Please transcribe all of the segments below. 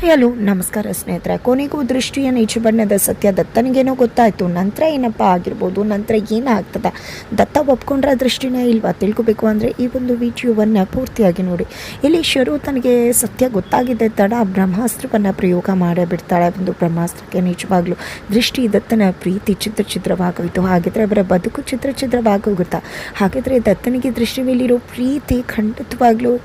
Hello ನಮಸ್ಕಾರ ಸ್ನೇಹಿತರೆ. ಕೊನೆಗೂ ದೃಷ್ಟಿಯ ನೀಚ ಬಣ್ಣದ ಸತ್ಯ ದತ್ತನಿಗೇನೋ ಗೊತ್ತಾಯಿತು. ನಂತರ ಏನಪ್ಪ ಆಗಿರ್ಬೋದು, ನಂತರ ಏನಾಗ್ತದೆ, ದತ್ತ ಒಪ್ಕೊಂಡ್ರ ದೃಷ್ಟಿನ ಇಲ್ವಾ ತಿಳ್ಕೊಬೇಕು ಅಂದರೆ ಈ ಒಂದು ವಿಡಿಯೋವನ್ನು ಪೂರ್ತಿಯಾಗಿ ನೋಡಿ. ಇಲ್ಲಿ ಶರು ತನಗೆ ಸತ್ಯ ಗೊತ್ತಾಗಿದೆ ತಡ ಬ್ರಹ್ಮಾಸ್ತ್ರವನ್ನು ಪ್ರಯೋಗ ಮಾಡೇ ಬಿಡ್ತಾಳೆ. ಒಂದು ಬ್ರಹ್ಮಾಸ್ತ್ರಕ್ಕೆ ನಿಜವಾಗ್ಲೂ ದೃಷ್ಟಿ ದತ್ತನ ಪ್ರೀತಿ ಚಿತ್ರವಾಗೋಯಿತು. ಹಾಗಿದ್ರೆ ಅವರ ಬದುಕು ಚಿತ್ರವಾಗೋಗುತ್ತಾ? ಹಾಗಿದ್ರೆ ದತ್ತನಿಗೆ ದೃಷ್ಟಿ ಮೇಲಿರೋ ಪ್ರೀತಿ ಖಂಡಿತವಾಗ್ಲೂ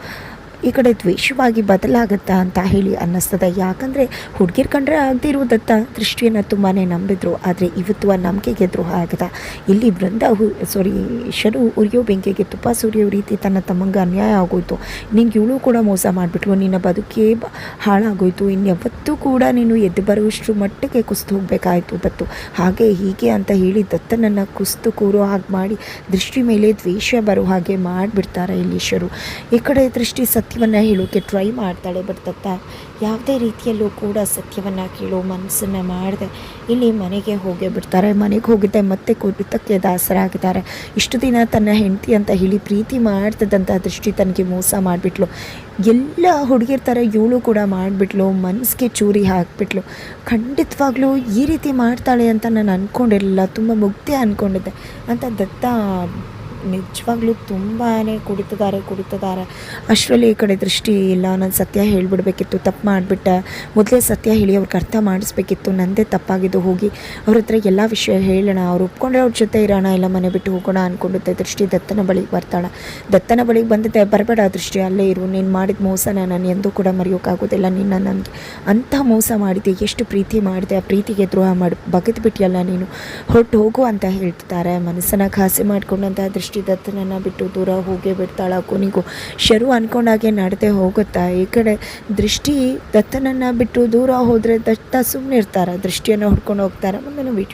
ಈ ಕಡೆ ದ್ವೇಷವಾಗಿ ಬದಲಾಗುತ್ತಾ ಅಂತ ಹೇಳಿ ಅನ್ನಿಸ್ತದೆ. ಯಾಕಂದರೆ ಹುಡುಗಿರ್ ಕಂಡ್ರೆ ಆಗದಿರೋ ದತ್ತ ದೃಷ್ಟಿಯನ್ನು ತುಂಬಾ ನಂಬಿದ್ರು. ಆದರೆ ಇವತ್ತು ಆ ನಂಬಿಕೆಗೆ ದ್ರೋಹ ಆಗಿದೆ. ಇಲ್ಲಿ ಶರು ಉರಿಯೋ ಬೆಂಕಿಗೆ ತುಪ್ಪ ಸುರಿಯೋ ರೀತಿ ತನ್ನ ತಮ್ಮಂಗೆ ಅನ್ಯಾಯ ಆಗೋಯ್ತು. ನಿಂಗೆ ಇವಳು ಕೂಡ ಮೋಸ ಮಾಡಿಬಿಟ್ಲು, ನಿನ್ನ ಬದುಕೇ ಹಾಳಾಗೋಯ್ತು, ಇನ್ಯಾವತ್ತೂ ಕೂಡ ನೀನು ಎದ್ದು ಬರುವಷ್ಟು ಮಟ್ಟಿಗೆ ಕುಸ್ತು ಹೋಗಬೇಕಾಯ್ತು ದತ್ತು, ಹಾಗೆ ಹೀಗೆ ಅಂತ ಹೇಳಿ ದತ್ತನನ್ನು ಕುಸ್ತು ಕೂರೋ ಹಾಗೆ ಮಾಡಿ ದೃಷ್ಟಿ ಮೇಲೆ ದ್ವೇಷ ಬರೋ ಹಾಗೆ ಮಾಡಿಬಿಡ್ತಾರೆ ಇಲ್ಲಿ ಶರು. ಈ ಕಡೆ ದೃಷ್ಟಿ ಸತ್ಯವನ್ನು ಹೇಳೋಕ್ಕೆ ಟ್ರೈ ಮಾಡ್ತಾಳೆ. ಬಟ್ ದತ್ತ ಯಾವುದೇ ರೀತಿಯಲ್ಲೂ ಕೂಡ ಸತ್ಯವನ್ನು ಕೇಳೋ ಮನಸ್ಸನ್ನು ಮಾಡದೆ ಇಲ್ಲಿ ಮನೆಗೆ ಹೋಗೇ ಬಿಡ್ತಾರೆ. ಮನೆಗೆ ಹೋಗಿದ್ದೆ ಮತ್ತೆ ಕುರಿತಕ್ಕೆ ದಾಸರಾಗಿದ್ದಾರೆ. ಇಷ್ಟು ದಿನ ತನ್ನ ಹೆಂಡತಿ ಅಂತ ಹೇಳಿ ಪ್ರೀತಿ ಮಾಡ್ತದಂಥ ದೃಷ್ಟಿ ತನಗೆ ಮೋಸ ಮಾಡಿಬಿಟ್ಲು. ಎಲ್ಲ ಹುಡುಗಿರ ಥರ ಇವಳು ಕೂಡ ಮಾಡಿಬಿಟ್ಲು, ಮನಸ್ಸಿಗೆ ಚೂರಿ ಹಾಕಿಬಿಟ್ಲು. ಖಂಡಿತವಾಗ್ಲೂ ಈ ರೀತಿ ಮಾಡ್ತಾಳೆ ಅಂತ ನಾನು ಅಂದ್ಕೊಂಡಿರಲಿಲ್ಲ, ತುಂಬ ಮುಗ್ಧೆ ಅಂದ್ಕೊಂಡಿದ್ದೆ ಅಂತ ದತ್ತ ನಿಜವಾಗ್ಲೂ ತುಂಬಾ ಕುಡಿತಿದ್ದಾರೆ. ಅಷ್ಟರಲ್ಲಿ ಈ ಕಡೆ ದೃಷ್ಟಿ ಇಲ್ಲ, ನಾನು ಸತ್ಯ ಹೇಳಿಬಿಡ್ಬೇಕಿತ್ತು, ತಪ್ಪು ಮಾಡಿಬಿಟ್ಟೆ, ಮೊದಲೇ ಸತ್ಯ ಹೇಳಿ ಅವ್ರಿಗೆ ಅರ್ಥ ಮಾಡಿಸ್ಬೇಕಿತ್ತು, ನನ್ನದೇ ತಪ್ಪಾಗಿದ್ದು, ಹೋಗಿ ಅವ್ರ ಹತ್ರ ಎಲ್ಲ ವಿಷಯ ಹೇಳೋಣ, ಅವ್ರು ಒಪ್ಕೊಂಡ್ರೆ ಅವ್ರ ಜೊತೆ ಇರೋಣ, ಇಲ್ಲ ಮನೆ ಬಿಟ್ಟು ಹೋಗೋಣ ಅಂದ್ಕೊಂಡಿದ್ದೆ. ದೃಷ್ಟಿ ದತ್ತನ ಬಳಿಗೆ ಬರ್ತಾಳೆ. ದತ್ತನ ಬಳಿಗೆ ಬಂದಿದ್ದೆ, ಬರಬೇಡ ದೃಷ್ಟಿ, ಅಲ್ಲೇ ಇರು, ನೀನು ಮಾಡಿದ ಮೋಸನ ನಾನು ಎಂದೂ ಕೂಡ ಮರೆಯೋಕ್ಕಾಗೋದಿಲ್ಲ. ನಿನ್ನ ನನಗೆ ಅಂಥ ಮೋಸ ಮಾಡಿದೆ, ಎಷ್ಟು ಪ್ರೀತಿ ಮಾಡಿದೆ, ಆ ಪ್ರೀತಿಗೆ ದ್ರೋಹ ಮಾಡಿ ಬಗೆದ್ಬಿಟ್ಟಿಯಲ್ಲ ನೀನು, ಹೊರಟು ಹೋಗು ಅಂತ ಹೇಳ್ತಿದ್ದಾರೆ. ಮನಸ್ಸನ್ನು ಖಾಸಿ ಮಾಡಿಕೊಂಡಂಥ ದೃಷ್ಟಿ ದತ್ತನನ್ನು ಬಿಟ್ಟು ದೂರ ಹೋಗೇ ಬಿಡ್ತಾಳ. ಕೊನೆಗೂ ಶರು ಅಂದ್ಕೊಂಡಾಗೆ ನಡೆದೇ ಹೋಗುತ್ತಾ. ಈ ಕಡೆ ದೃಷ್ಟಿ ದತ್ತನನ್ನು ಬಿಟ್ಟು ದೂರ ಹೋದರೆ ದತ್ತ ಸುಮ್ಮನೆ ಇರ್ತಾರೆ, ದೃಷ್ಟಿಯನ್ನು ಹುಡ್ಕೊಂಡು ಹೋಗ್ತಾರೆ. ಮುಂದಿನ ವಿಡಿಯೋ.